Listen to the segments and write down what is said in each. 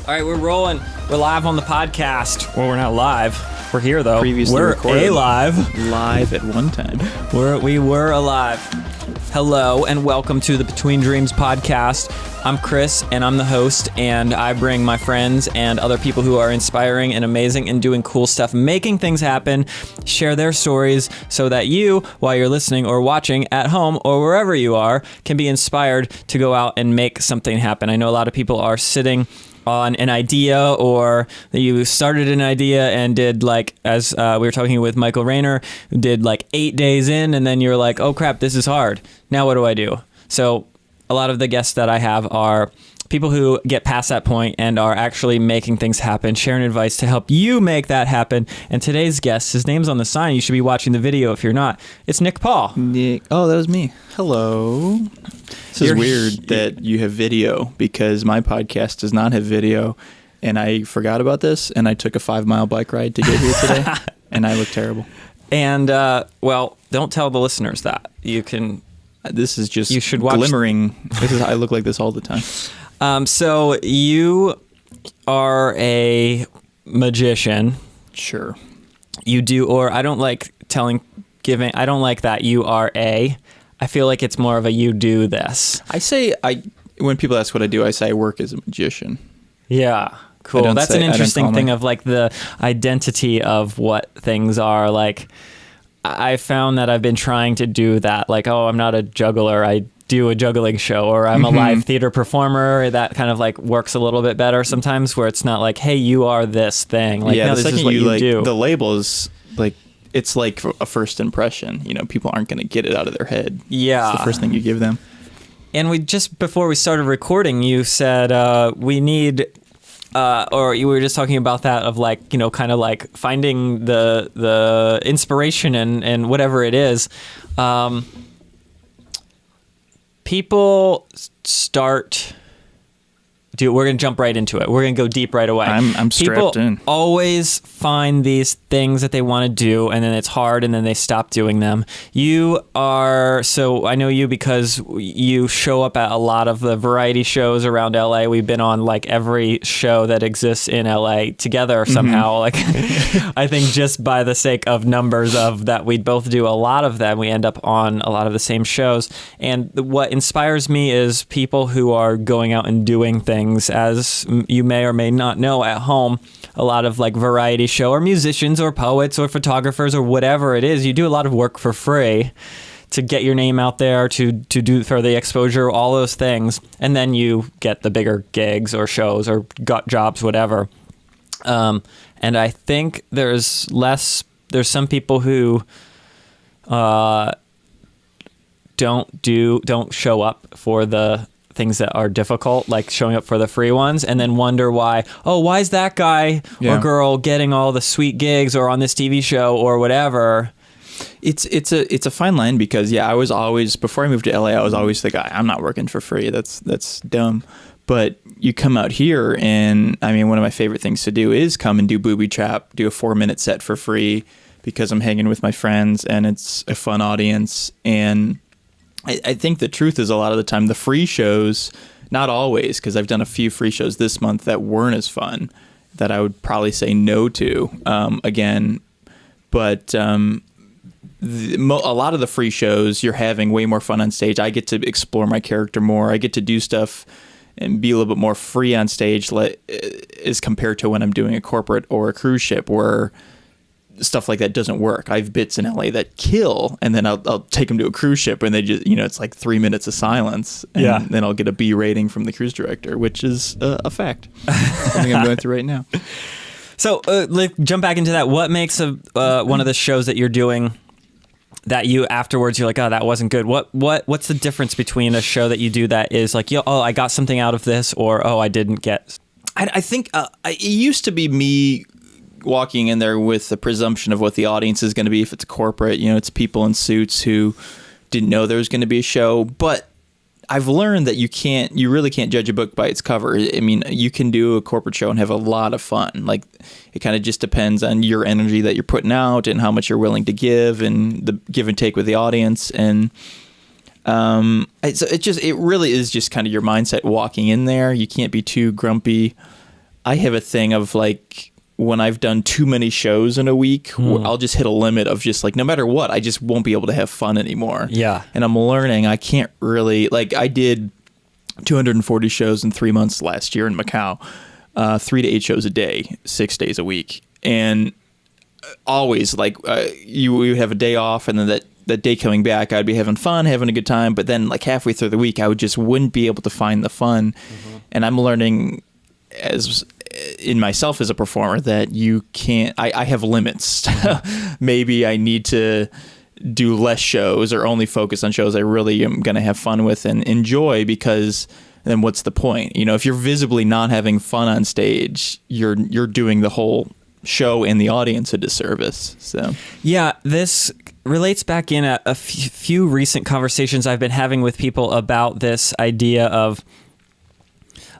All right, we're rolling. We're live on the podcast. Well, we're not live. We're here, though. Previously we're recorded. alive. Live at one time. We were alive. Hello, and welcome to the Between Dreams podcast. I'm Chris, and I'm the host, and I bring my friends and other people who are inspiring and amazing and doing cool stuff, making things happen, share their stories so that you, while you're listening or watching at home or wherever you are, can be inspired to go out and make something happen. I know a lot of people are sitting on an idea, or you started an idea and did, like, as we were talking with Michael Rayner, who did like 8 days in, and then you're like, oh crap, this is hard. Now what do I do? So a lot of the guests that I have are people who get past that point and are actually making things happen, sharing advice to help you make that happen. And today's guest, his name's on the sign. You should be watching the video if you're not. It's Nick Paul. Nick. Oh, that was me. Hello. This is weird that you have video because my podcast does not have video. And I forgot about this, and I took a 5-mile bike ride to get here today, and I look terrible. And, well, don't tell the listeners that. You can... This is just you should watch glimmering. I look like this all the time. So you are a magician. Sure. You do, or I don't like I don't like that you are I feel like it's more of a you do this. When people ask what I do, I say I work as a magician. Yeah. Cool. That's an interesting thing of like the identity of what things are. Like, I found that I've been trying to do that. Like, oh, I'm not a juggler. I do a juggling show, or I'm a live theater performer. That kind of like works a little bit better sometimes, where it's not like, hey, you are this thing. Like, yeah, no, this is what you do. The label is like, it's like a first impression. You know, people aren't going to get it out of their head. Yeah. It's the first thing you give them. And we just before we started recording, you said we need... or you were just talking about that of like, you know, kind of like finding the inspiration and whatever it is. People start... Dude, we're going to jump right into it. We're going to go deep right away. I'm strapped in. People always find these things that they want to do, and then it's hard, and then they stop doing them. So I know you because you show up at a lot of the variety shows around LA. We've been on like every show that exists in LA together somehow. Like, I think just by the sake of numbers of that, we both do a lot of them. We end up on a lot of the same shows. And what inspires me is people who are going out and doing things. As you may or may not know at home, a lot of like variety show or musicians or poets or photographers or whatever it is, you do a lot of work for free to get your name out there, to do for the exposure, all those things. And then you get the bigger gigs or shows or got jobs, whatever. And I think there's some people who don't show up for the things that are difficult, like showing up for the free ones, and then wonder why is that guy or girl getting all the sweet gigs or on this TV show or whatever. It's a fine line because I was always, before I moved to LA, I was always the guy, I'm not working for free. That's dumb. But you come out here, and I mean, one of my favorite things to do is come and do booby trap, do a 4-minute set for free because I'm hanging with my friends and it's a fun audience. And I think the truth is a lot of the time the free shows, not always, because I've done a few free shows this month that weren't as fun, that I would probably say no to again. But a lot of the free shows, you're having way more fun on stage. I get to explore my character more. I get to do stuff and be a little bit more free on stage as compared to when I'm doing a corporate or a cruise ship where stuff like that doesn't work. I have bits in LA that kill, and then I'll take them to a cruise ship, and they just, it's like 3 minutes of silence, and then I'll get a B rating from the cruise director, which is a fact. Something I'm going through right now. So, jump back into that. What makes one of the shows that you're doing that you afterwards you're like, oh, that wasn't good? What's the difference between a show that you do that is like, I got something out of this, or I didn't get? I think it used to be me walking in there with the presumption of what the audience is going to be. If it's a corporate, it's people in suits who didn't know there was going to be a show. But I've learned that you really can't judge a book by its cover. I mean, you can do a corporate show and have a lot of fun. Like, it kind of just depends on your energy that you're putting out and how much you're willing to give and the give and take with the audience. And it really is just kind of your mindset walking in there. You can't be too grumpy. I have a thing of like, when I've done too many shows in a week, I'll just hit a limit of just like, no matter what, I just won't be able to have fun anymore. Yeah. And I'm learning I can't really, like, I did 240 shows in 3 months last year in Macau, 3 to 8 shows a day, 6 days a week. And always like, you have a day off, and then that day coming back, I'd be having fun, having a good time. But then like halfway through the week, I wouldn't be able to find the fun. And I'm learning in myself as a performer that you can't, I have limits. Maybe I need to do less shows or only focus on shows I really am going to have fun with and enjoy, because then what's the point? You know, if you're visibly not having fun on stage, you're doing the whole show and the audience a disservice. So yeah, this relates back in a few recent conversations I've been having with people about this idea of,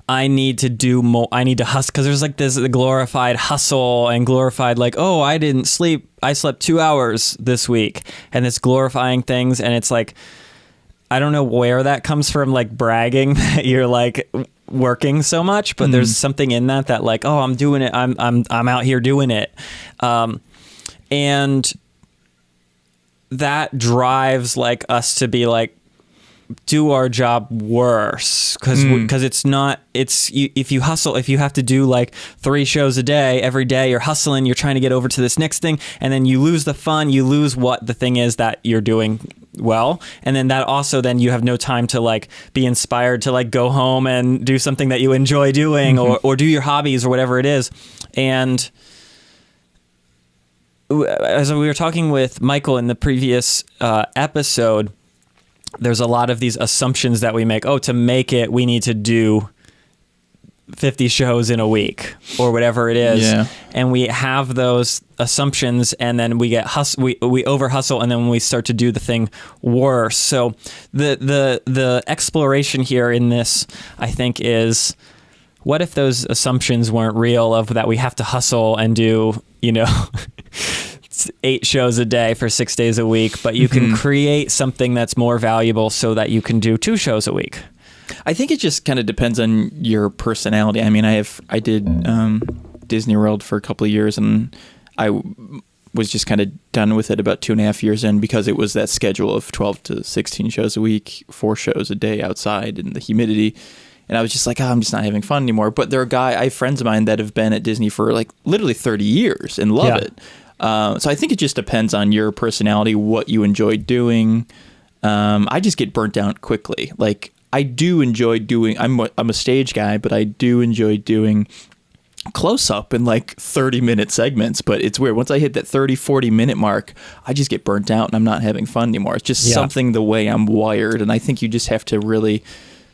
I need to do more. I need to hustle, because there's like this glorified hustle and glorified like, oh, I didn't sleep. I slept 2 hours this week, and it's glorifying things. And it's like, I don't know where that comes from, like bragging that you're like working so much, but there's something in that like, oh, I'm doing it. I'm out here doing it. And that drives like us to be like, do our job worse, because it's not, if you hustle, if you have to do like 3 shows a day every day, you're hustling, you're trying to get over to this next thing, and then you lose the fun, you lose what the thing is that you're doing well, and then that also, then you have no time to like be inspired to like go home and do something that you enjoy doing, or do your hobbies or whatever it is. And as we were talking with Michael in the previous episode, there's a lot of these assumptions that we make. Oh, to make it, we need to do 50 shows in a week or whatever it is. Yeah. And we have those assumptions, and then we get we over hustle, and then when we start to do the thing worse. So the exploration here in this, I think, is, what if those assumptions weren't real, of that we have to hustle and do, 8 shows a day for 6 days a week, but you can create something that's more valuable so that you can do 2 shows a week? I think it just kind of depends on your personality. I mean, I did Disney World for a couple of years, and I was just kind of done with it about 2.5 years in, because it was that schedule of 12 to 16 shows a week, 4 shows a day outside in the humidity. And I was just like, I'm just not having fun anymore. But I have friends of mine that have been at Disney for like literally 30 years and love it. So I think it just depends on your personality, what you enjoy doing. I just get burnt out quickly. Like, I do enjoy doing, I'm a stage guy, but I do enjoy doing close up in like 30-minute segments. But it's weird. Once I hit that 30-40-minute mark, I just get burnt out and I'm not having fun anymore. It's just something the way I'm wired. And I think you just have to really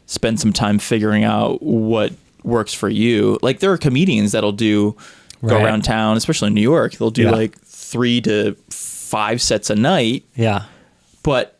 spend some time figuring out what works for you. Like, there are comedians that'll go around town, especially in New York. They'll do like 3 to 5 sets a night. Yeah. But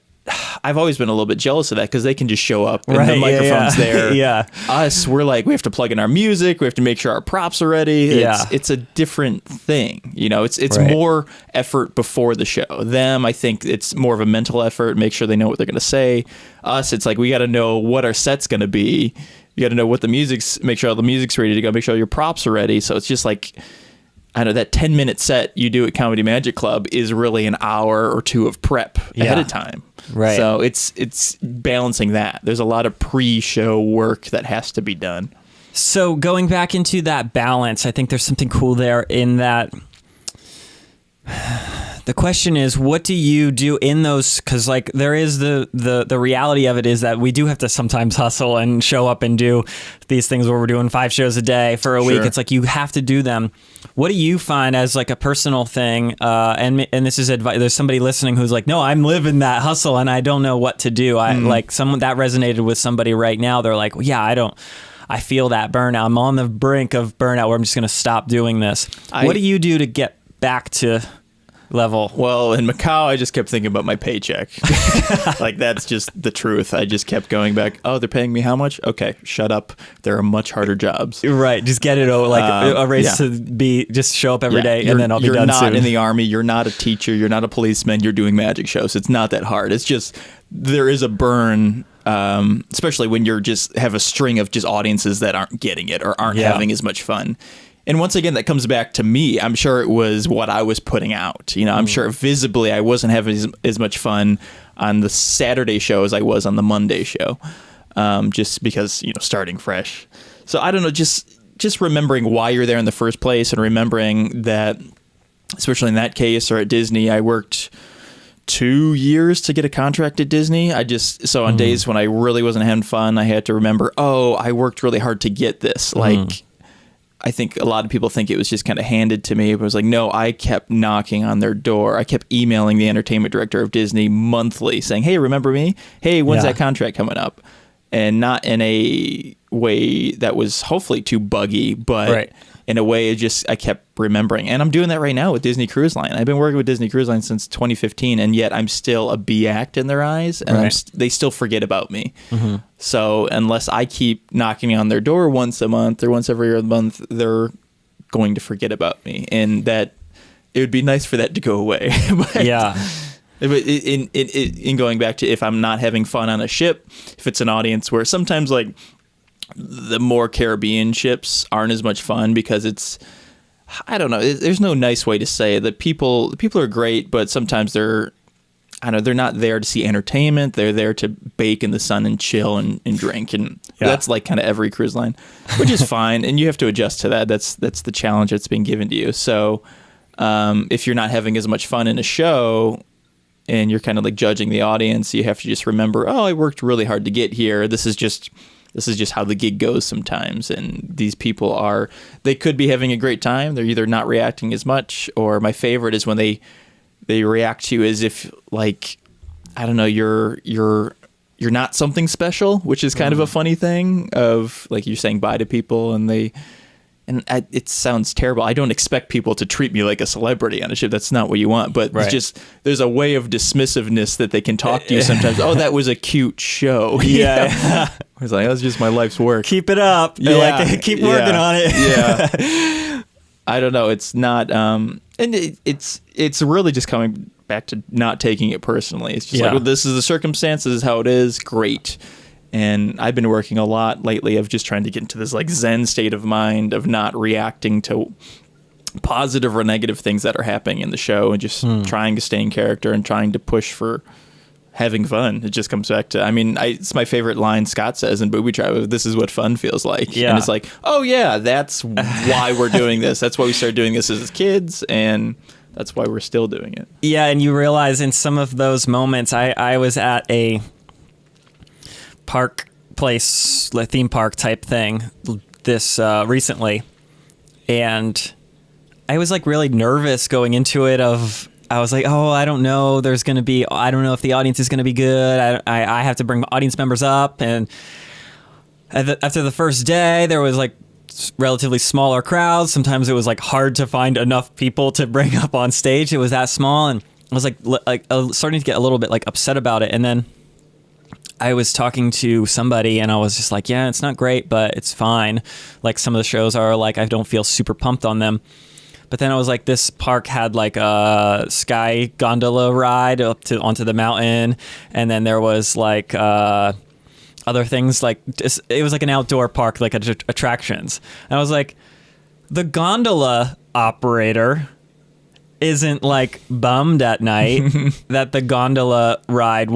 I've always been a little bit jealous of that, because they can just show up and the microphone's there. Us, we're like, we have to plug in our music. We have to make sure our props are ready. It's a different thing. It's more effort before the show. Them, I think it's more of a mental effort, make sure they know what they're going to say. Us, it's like, we got to know what our set's going to be. You got to know what make sure all the music's ready to go, make sure all your props are ready. So it's just like, I know that 10-minute set you do at Comedy Magic Club is really an hour or 2 of prep ahead of time. Right. So it's balancing that. There's a lot of pre-show work that has to be done. So going back into that balance, I think there's something cool there in that. The question is, what do you do in those? Because like, there is the reality of it is that we do have to sometimes hustle and show up and do these things where we're doing 5 shows a day for a week. It's like, you have to do them. What do you find as like a personal thing? And this is advice. There's somebody listening who's like, no, I'm living that hustle and I don't know what to do. Like, someone that resonated with somebody right now. They're like, well, yeah, I feel that burnout. I'm on the brink of burnout where I'm just going to stop doing this. What do you do to get back to level? Well, in Macau, I just kept thinking about my paycheck. Like, that's just the truth. I just kept going back. Oh, they're paying me how much? Okay, shut up. There are much harder jobs. Right. Just get it over. Like, a race to be, just show up every day, and then I'll be done soon. You're not in the army. You're not a teacher. You're not a policeman. You're doing magic shows. It's not that hard. It's just, there is a burn especially when you're just have a string of just audiences that aren't getting it or aren't Yeah. having as much fun. And once again, that comes back to me. I'm sure it was what I was putting out. You know, I'm sure visibly I wasn't having as much fun on the Saturday show as I was on the Monday show, just because, starting fresh. So I don't know, just remembering why you're there in the first place and remembering that, especially in that case or at Disney, I worked 2 years to get a contract at Disney. So on days when I really wasn't having fun, I had to remember, I worked really hard to get this. Like, I think a lot of people think it was just kind of handed to me, but it was like, no, I kept knocking on their door. I kept emailing the entertainment director of Disney monthly saying, hey, remember me? Hey, when's that contract coming up? And not in a way that was hopefully too buggy, but in a way I kept remembering. And I'm doing that right now with Disney Cruise Line. I've been working with Disney Cruise Line since 2015, and yet I'm still a B act in their eyes, and they still forget about me. So unless I keep knocking on their door once a month or once every other month, they're going to forget about me. And that it would be nice for that to go away. But in going back to, if I'm not having fun on a ship, if it's an audience where sometimes like the more Caribbean ships aren't as much fun because it's, I don't know, there's no nice way to say it. The people are great, but sometimes they're not there to see entertainment. They're there to bake in the sun and chill and drink. And that's like kind of every cruise line, which is fine. And you have to adjust to that. That's the challenge that's being given to you. So if you're not having as much fun in a show and you're kind of like judging the audience, you have to just remember, I worked really hard to get here. This is just how the gig goes sometimes. And these people they could be having a great time. They're either not reacting as much, or my favorite is when they react to you as if, like, I don't know, you're not something special, which is kind of a funny thing of like you're saying bye to people it sounds terrible. I don't expect people to treat me like a celebrity on a ship. That's not what you want. But it's just, there's a way of dismissiveness that they can talk to you sometimes. That was a cute show. Yeah. I was like, that's just my life's work. Keep it up. Yeah. Keep working on it. Yeah. I don't know. It's not, and it's really just coming back to not taking it personally. It's just like, well, this is the circumstances, this is how it is. Great. And I've been working a lot lately of just trying to get into this like Zen state of mind of not reacting to positive or negative things that are happening in the show, and just trying to stay in character and trying to push for having fun. It just comes back to, it's my favorite line Scott says in Booby Trap, this is what fun feels like. Yeah. And it's like, that's why we're doing this. That's why we started doing this as kids, and that's why we're still doing it. Yeah, and you realize in some of those moments, I was at a park place, theme park type thing this recently, and I was like really nervous going into it. I was like, I don't know, I don't know if the audience is going to be good. I have to bring audience members up, and after the first day there was like relatively smaller crowds. Sometimes it was like hard to find enough people to bring up on stage. It was that small, and I was like starting to get a little bit like upset about it. And then I was talking to somebody and I was just like, yeah, it's not great, but it's fine. Like some of the shows are like, I don't feel super pumped on them. But then I was like, this park had like a sky gondola ride onto the mountain. And then there was like other things, like it was like an outdoor park, like attractions. And I was like, the gondola operator isn't like bummed at night that the gondola ride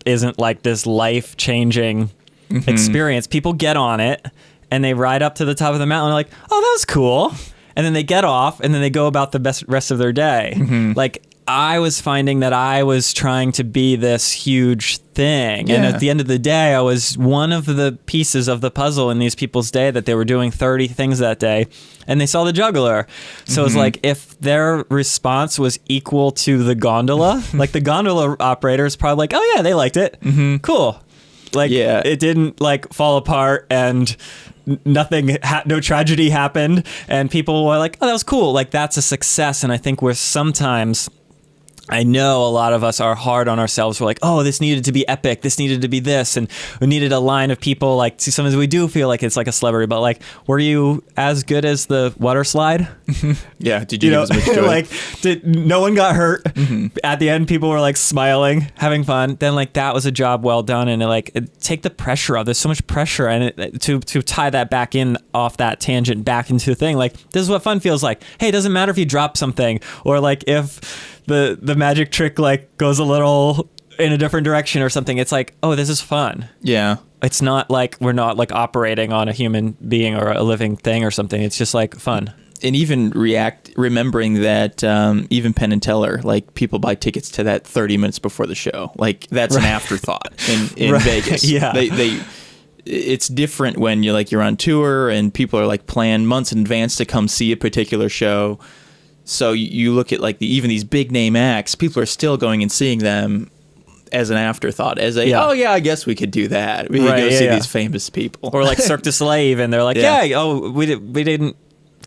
isn't like this life-changing experience. People get on it and they ride up to the top of the mountain and they're like, oh, that was cool. And then they get off and then they go about the rest of their day. Like I was finding that I was trying to be this huge thing. Yeah. And at the end of the day, I was one of the pieces of the puzzle in these people's day that they were doing 30 things that day. And they saw the juggler. So it's like if their response was equal to the gondola, like the gondola operator is probably like, oh yeah, they liked it. Cool. Like it didn't like fall apart and nothing, no tragedy happened. And people were like, oh, that was cool. Like that's a success. And I think we're sometimes I know a lot of us are hard on ourselves. We're like, oh, this needed to be epic. This needed to be this. And we needed a line of people. Like, sometimes we do feel like it's like a celebrity, but like, were you as good as the water slide? Yeah. Did you give as much joy? Like, no one got hurt. At the end, people were like smiling, having fun. Then like, that was a job well done. And take the pressure off. There's so much pressure. And to tie that back in off that tangent back into the thing, like, this is what fun feels like. Hey, it doesn't matter if you drop something or like if the magic trick like goes a little in a different direction or something. It's like, oh, this is fun. Yeah. It's not like we're not like operating on a human being or a living thing or something. It's just like fun. And even remembering that even Penn and Teller, like people buy tickets to that 30 minutes before the show. Like that's an afterthought in Vegas. Yeah. It's different when you're on tour and people are like plan months in advance to come see a particular show. So you look at like even these big name acts, people are still going and seeing them as an afterthought, oh yeah, I guess we could do that. We could go see these famous people. Or like Cirque du Soleil, and they're like, we didn't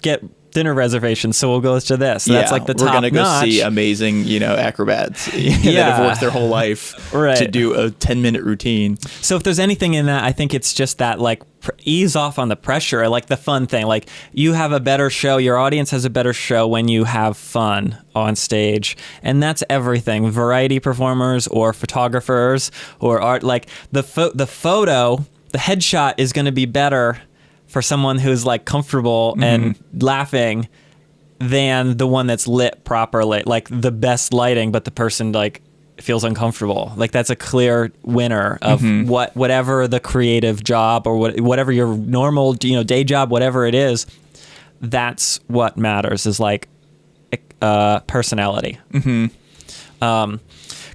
get dinner reservations, so we'll go to this. So that's like the top notch. We're going to go see amazing, acrobats that have worked their whole life to do a 10-minute routine. So if there's anything in that, I think it's just that like ease off on the pressure, like the fun thing. Like you have a better show, your audience has a better show when you have fun on stage, and that's everything. Variety performers or photographers or art, like the photo, the headshot is going to be better for someone who's like comfortable and laughing than the one that's lit properly, like the best lighting, but the person like feels uncomfortable. Like that's a clear winner of whatever the creative job or whatever your normal, day job, whatever it is, that's what matters is like personality.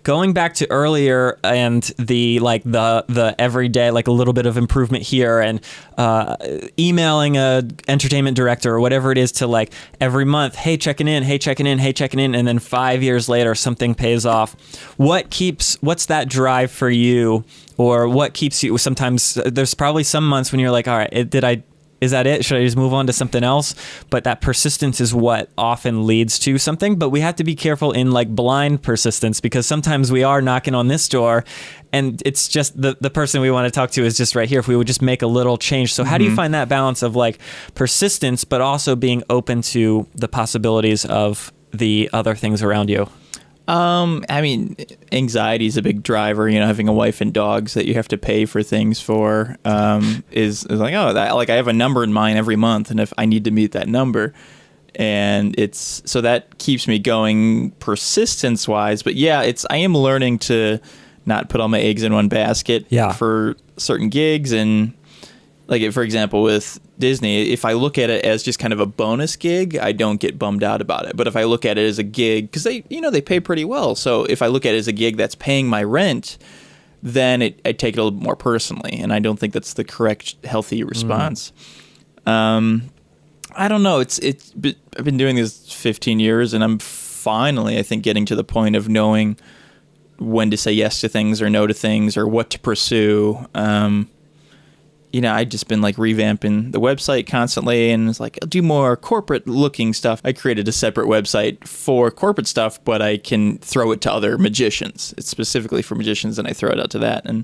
Going back to earlier and the everyday, like a little bit of improvement here and emailing a entertainment director or whatever it is to like every month, hey, checking in. And then 5 years later, something pays off. What's that drive for you? Or what keeps you, sometimes there's probably some months when you're like, all right, is that it? Should I just move on to something else? But that persistence is what often leads to something. But we have to be careful in like blind persistence, because sometimes we are knocking on this door and it's just the person we want to talk to is just right here. If we would just make a little change. So how do you find that balance of like persistence, but also being open to the possibilities of the other things around you? I mean, anxiety is a big driver. Having a wife and dogs that you have to pay for things for is like, I have a number in mind every month, and if I need to meet that number, and so that keeps me going persistence wise. But yeah, I am learning to not put all my eggs in one basket for certain gigs. And like, for example, with Disney, if I look at it as just kind of a bonus gig, I don't get bummed out about it. But if I look at it as a gig, because they pay pretty well. So if I look at it as a gig that's paying my rent, then I take it a little bit more personally. And I don't think that's the correct, healthy response. I don't know. I've been doing this 15 years, and I'm finally, I think, getting to the point of knowing when to say yes to things or no to things or what to pursue. I've just been like revamping the website constantly, and it's like, I'll do more corporate looking stuff. I created a separate website for corporate stuff, but I can throw it to other magicians. It's specifically for magicians, and I throw it out to that. And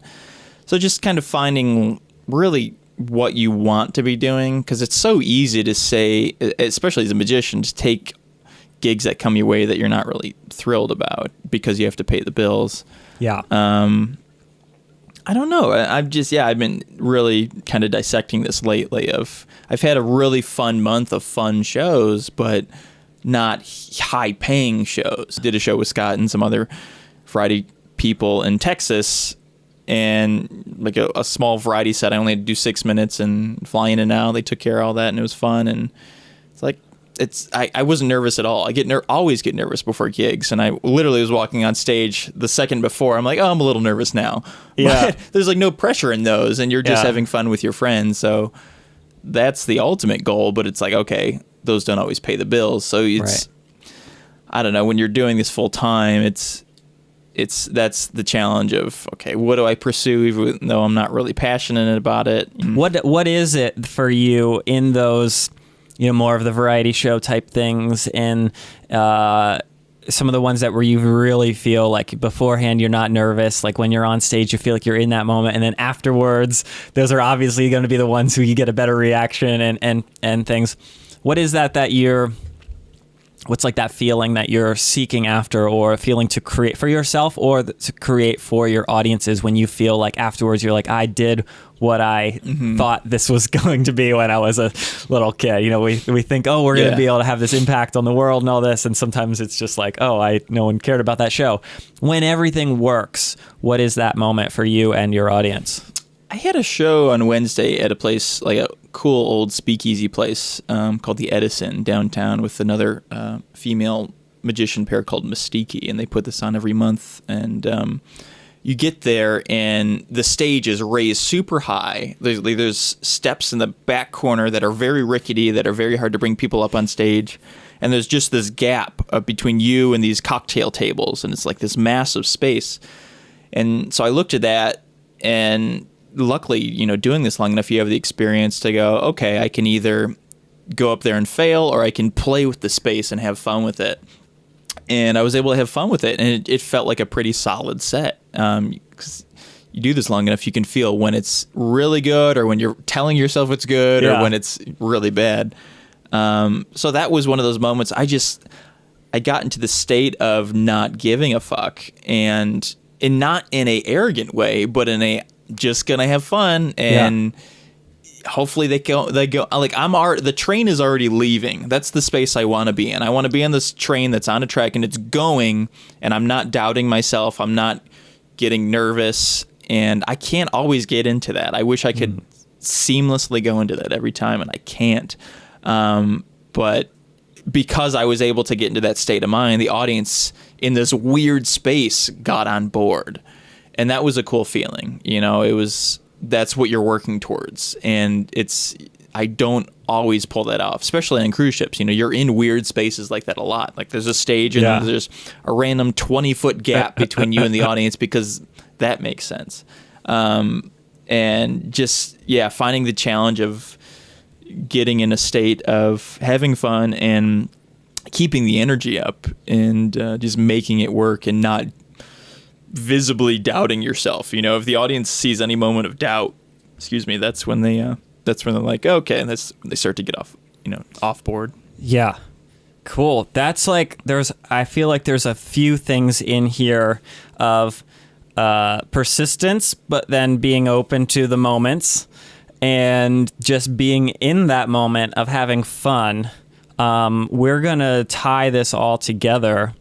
so just kind of finding really what you want to be doing, because it's so easy to say, especially as a magician, to take gigs that come your way that you're not really thrilled about because you have to pay the bills. Yeah. I don't know. I've been really kind of dissecting this lately. I've had a really fun month of fun shows, but not high-paying shows. Did a show with Scott and some other variety people in Texas, and like a small variety set. I only had to do 6 minutes and fly in and out. They took care of all that, and it was fun. And it's like, I wasn't nervous at all. I always get nervous before gigs, and I literally was walking on stage the second before. I'm like, I'm a little nervous now. Yeah. But there's like no pressure in those, and you're just having fun with your friends. So that's the ultimate goal. But it's like, okay, those don't always pay the bills. So it's, I don't know, when you're doing this full time, that's the challenge of, okay, what do I pursue even though I'm not really passionate about it? What is it for you in those, more of the variety show type things, and some of the ones that where you really feel like beforehand you're not nervous, like when you're on stage you feel like you're in that moment, and then afterwards those are obviously going to be the ones who you get a better reaction and things. What is that you're, what's like that feeling that you're seeking after, or a feeling to create for yourself or to create for your audiences, when you feel like afterwards you're like, I did what I thought this was going to be when I was a little kid? You know, we think, oh, we're going to be able to have this impact on the world and all this, and sometimes it's just like, oh, no one cared about that show. When everything works, what is that moment for you and your audience? I had a show on Wednesday at a place, like a cool old speakeasy place called the Edison downtown, with another female magician pair called Mystique, and they put this on every month. And you get there, and the stage is raised super high. There's steps in the back corner that are very rickety, that are very hard to bring people up on stage. And there's just this gap between you and these cocktail tables, and it's like this massive space. And so I looked at that, and luckily, you know, doing this long enough, you have the experience to go, okay, I can either go up there and fail, or I can play with the space and have fun with it. And I was able to have fun with it, and it felt like a pretty solid set. 'Cause you do this long enough, you can feel when it's really good, or when you're telling yourself it's good, or when it's really bad. So that was one of those moments. I got into the state of not giving a fuck, and not in a arrogant way, but in a just gonna have fun, and hopefully they go like the train is already leaving. That's the space I want to be in. I want to be on this train that's on a track and it's going, and I'm not doubting myself. I'm not getting nervous, and I can't always get into that. I wish I could seamlessly go into that every time, and I can't. But because I was able to get into that state of mind, the audience in this weird space got on board. And that was a cool feeling. You know, that's what you're working towards. And I don't always pull that off, especially on cruise ships. You know, you're in weird spaces like that a lot. Like there's a stage and then there's a random 20-foot gap between you and the audience, because that makes sense. And just, finding the challenge of getting in a state of having fun and keeping the energy up, and just making it work, and not visibly doubting yourself. You know, if the audience sees any moment of doubt, that's when they're like, okay, and they start to get off board. Yeah. Cool. That's like, I feel like there's a few things in here of persistence, but then being open to the moments, and just being in that moment of having fun. We're going to tie this all together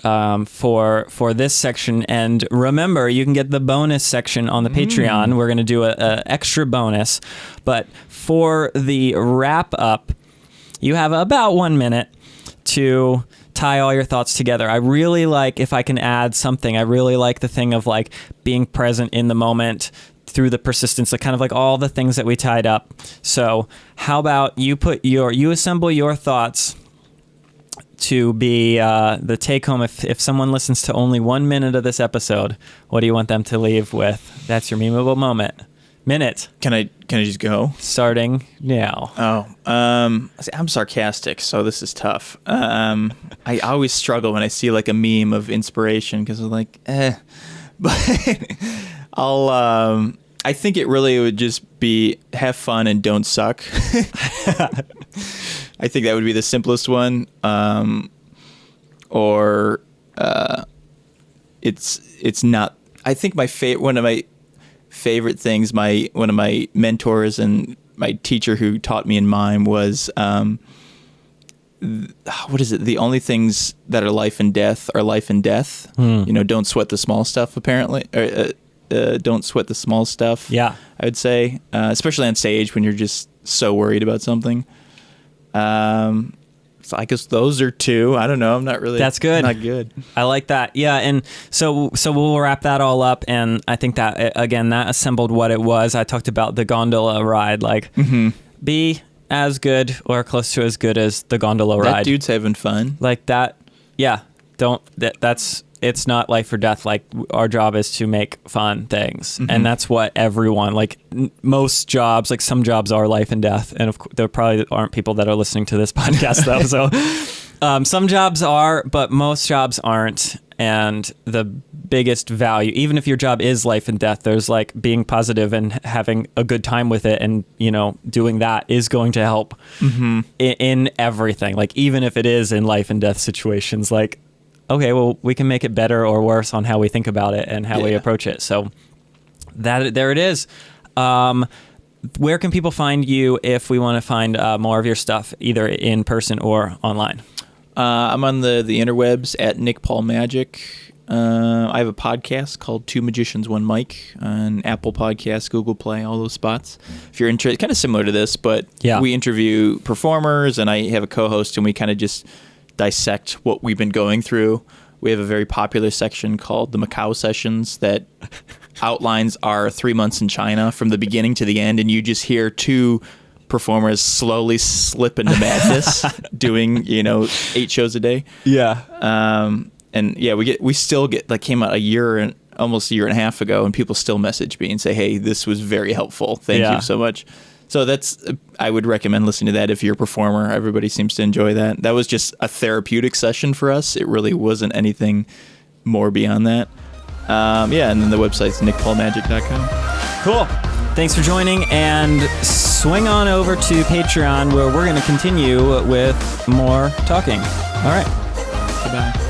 for this section. And remember, you can get the bonus section on the Patreon. We're going to do a extra bonus. But for the wrap up, you have about 1 minute to tie all your thoughts together. I really like, if I can add something, I really like the thing of like being present in the moment through the persistence, like kind of like all the things that we tied up. So how about you assemble your thoughts to be the take home. If someone listens to only 1 minute of this episode, what do you want them to leave with? That's your memeable minute. Can I just go? Starting now. Oh, I'm sarcastic, so this is tough. I always struggle when I see like a meme of inspiration, because I'm like, but I think it really would just be have fun and don't suck. I think that would be the simplest one. It's not. I think one of my favorite things, one of my mentors and my teacher who taught me in mime was, what is it? The only things that are life and death are life and death. You know, don't sweat the small stuff, apparently. Don't sweat the small stuff. Yeah. I would say, especially on stage when you're just so worried about something. So I guess those are two. I don't know. I'm not really. That's good. Not good. I like that. Yeah. And so we'll wrap that all up. And I think that, again, that assembled what it was. I talked about the gondola ride. Like, be as good or close to as good as the gondola ride. That dude's having fun. Like that. Yeah. It's not life or death. Like, our job is to make fun things. And that's what everyone, like most jobs, like some jobs are life and death. And there probably aren't people that are listening to this podcast though. So Some jobs are, but most jobs aren't. And the biggest value, even if your job is life and death, there's like being positive and having a good time with it. And, doing that is going to help in everything. Like, even if it is in life and death situations, like, okay, well, we can make it better or worse on how we think about it and how we approach it. So there it is. Where can people find you if we want to find more of your stuff, either in person or online? I'm on the interwebs at Nick Paul Magic. I have a podcast called Two Magicians, One Mic on Apple Podcasts, Google Play, all those spots. If you're interested, kind of similar to this, but we interview performers, and I have a co-host, and we kind of just dissect what we've been going through. We have a very popular section called the Macau Sessions that outlines our 3 months in China from the beginning to the end, and you just hear two performers slowly slip into madness doing 8 shows a day. We still get, like, came out almost a year and a half ago, and people still message me and say, hey, this was very helpful, thank you so much. So I would recommend listening to that if you're a performer. Everybody seems to enjoy that. That was just a therapeutic session for us. It really wasn't anything more beyond that. And then the website's nickpaulmagic.com. Cool. Thanks for joining, and swing on over to Patreon, where we're going to continue with more talking. All right. Goodbye.